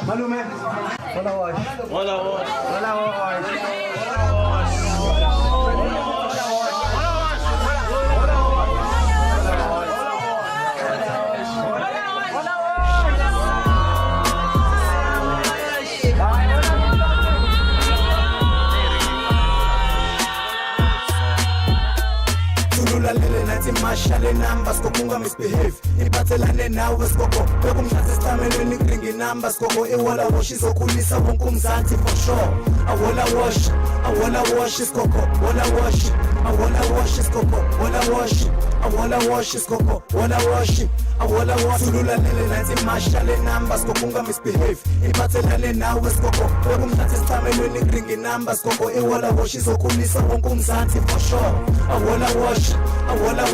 Malume. Wala wash. Wala wash. Wala wash. Ulalela nathi mashale numbers kokunga misbehave iphathelane nawe skoko bekumhlatha esitamelweni ring numbers koko ewala wash izokhulisa wonke umzansi for sure awala wash skoko wala wash awala wash skoko wala wash awala wash skoko wala wash awala wash ulalela nathi mashale numbers kokunga misbehave iphathelane nawe skoko bekumhlatha esitamelweni ring numbers koko ewala wash izokhulisa wonke umzansi for sure awala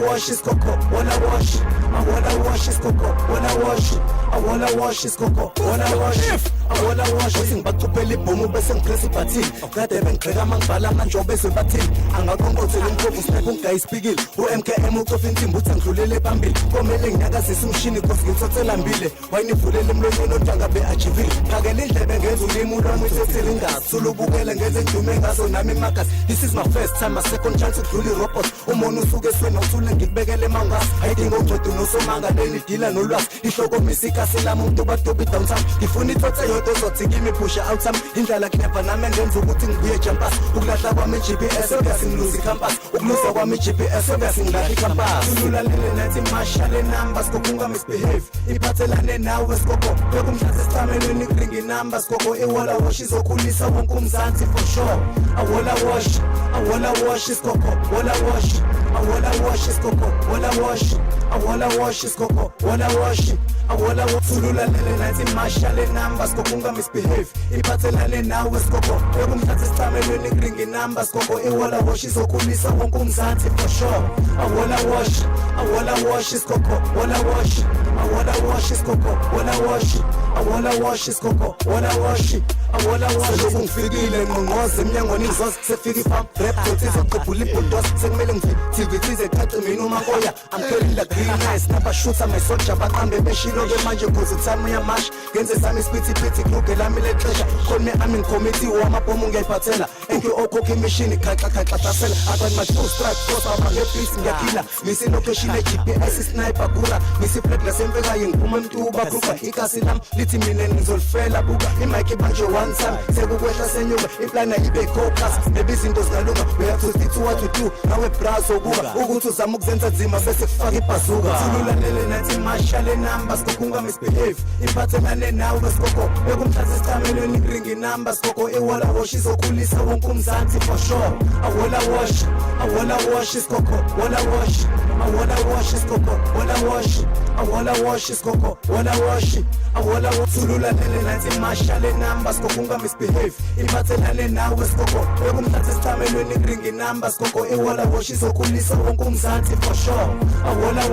wash is coco, wanna wash. I wanna wash is coco, wanna wash. I wanna wash is coco, wanna wash. I wanna wash is but to belly boom best and crazy party. Got them and Kregaman Balaman job is a party. And I don't go to him for Snapun guys bigil. Who MKM of Intim Boots and Kulele Bambi. Comeling Nagas is some shiny because it's a lambile. Why you put them no Tanga be achieving? Pagalin Lebangan to Limuran with a cylinder. Sulu Bugel and get to Mengas on Nami Makas. This is my first time, my second chance to truly robot. Monusuges when I get begele mangas. I think I'll to no so manga, then Dilla no loss. He show me Sika Silamu to but to be down some. If you need to say your doors, to give me push out some. Hinda like Nepanam and then to putting be a jumper. Uglata Wami GPS, so that's in Lucy Campus. Uglusa Wami GPS, so that's in Lati Campus. Lula Lillet, Marshall numbers, Kokunga misbehave. Ipatelane now was Coco. Welcome to the stamina ring numbers, Coco. Ewala wash is Okulisa Wonkum Zanti for sure. I wanna wash is Coco. Walla wash. I wanna wash is coco, wanna wash. I wanna wash is coco, wanna wash. I wanna wash. Sulula lele nati mashale numbers kokunga misbehave. Ipatelane now is coco. Welcome to the stamina ring numbers coco. Ewala wash is okulisa wonkum zanti for sure. I wanna wash is coco, wanna wash. I wanna wash is coco, wanna wash. I wanna wash is coco, wanna wash. I wanna wash. So ngfikile ngqongqoze emnyangweni ngizose sefika ifam rap totizo qopula ibulldoz sekumele TVTs ekhathe mina umakoya I'm feeling the green eyes never shoot my soldier baqambe beshilo ke manje kuze time yamash ngenze sami isiphithiphithi kluge lami lexesha call me I'm in committee wamabhomu ngiyayiphathela enke okhokha imishini khaxaxaxathasela abantu manje full strike kosa abangepeace ngiyakhila ngisi location GPS sniper kura ngisi plate lasempeka ngiphuma emtuba grupa ikasi lam lithi mina ngizolifela buka imike manje one time sekukwehla senyuka iplana ibe focus maybe izinto zingalunga we have to stick to what we do nawe brazo ukuthi uzama ukuzenza nzima bese kufaka ibhazuka silulalele nathi mashale numbers kokunga misbehave iphathelane nawe besikoko bekumhlatha esitamelweni ring numbers koko ewala wash izokhulisa wonke umzansi for sure I wanna wash is coco wanna wash I wanna wash is coco wanna wash I wanna wash is coco wanna wash I wanna wash silulalele nathi mashale numbers kokunga misbehave iphathelane nawe besikoko bekumhlatha esitamelweni ring numbers koko ewala wash izokhulisa wonke umzansi for sure I wanna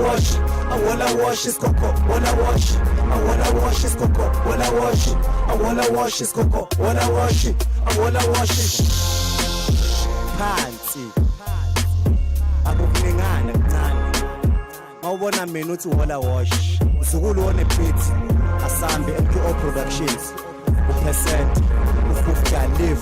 wash is coco wanna wash I wanna wash is coco wanna wash I wanna wash is coco wanna wash I wanna wash phansi akukunengana kancane mawubona mina uthi wala wash uzukulu one beat asambe MPO Productions upercent ufufika live